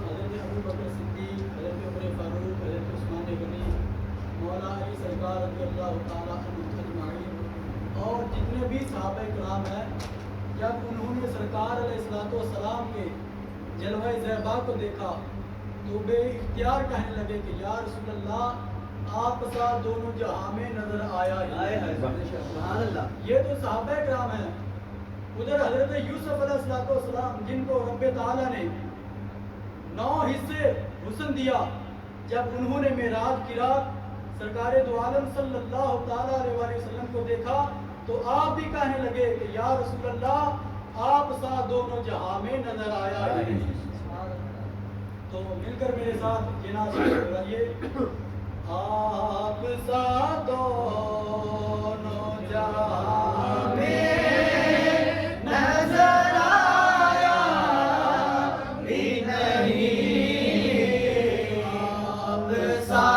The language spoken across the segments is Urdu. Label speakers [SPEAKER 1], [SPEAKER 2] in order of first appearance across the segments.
[SPEAKER 1] حضرت ابو بکر صدیق، حضرت عمر فاروق، حضرت عثمان غنی، مولا علی سرکار رضی اللہ تعالیٰ عنہ اجمعین اور جتنے بھی صحابہ کرام ہیں، جب انہوں نے سرکار علیہ السلام کے جلوہ زیبا کو دیکھا تو بے اختیار کہنے لگے کہ یا رسول اللہ آپ سا دونوں جہاں میں نظر آیا ہے۔
[SPEAKER 2] سبحان اللہ۔
[SPEAKER 1] یہ تو صحابہ کرام ہیں۔ ادھر حضرت یوسف علیہ السلام جن کو رب تعالیٰ نے 9 حصے حسن دیا، جب انہوں نے معراج کی رات سرکار دو عالم صلی اللہ تعالیٰ علیہ وسلم کو دیکھا تو آپ بھی کہنے لگے کہ یا رسول اللہ آپ سا دونوں جہاں میں نظر آیا ہے۔ تو مل کر میرے ساتھ یہ نعت دہرائیے، آپ سا دونوں جہاں میں نظر آیا بھی نہیں، آپ سا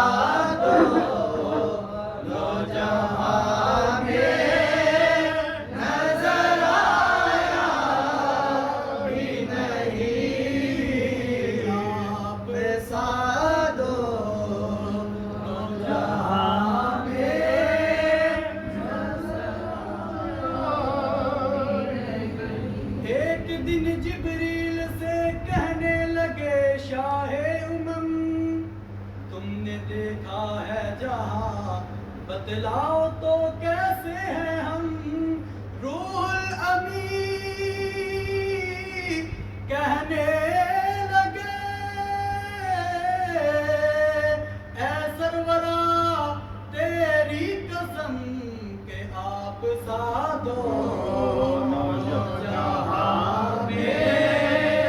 [SPEAKER 1] دونوں جہاں میں نظر آیا بھی نہیں، آپ سا دونوں جہاں میں ایک دن جبریل سے کہنے لگے شاہ امم تم نے دیکھا ہے جہاں بتلاؤ تو کیسے ہیں ہم، روح الامین کہنے لگے اے سرورا تیری قسم کہ آپ سا دو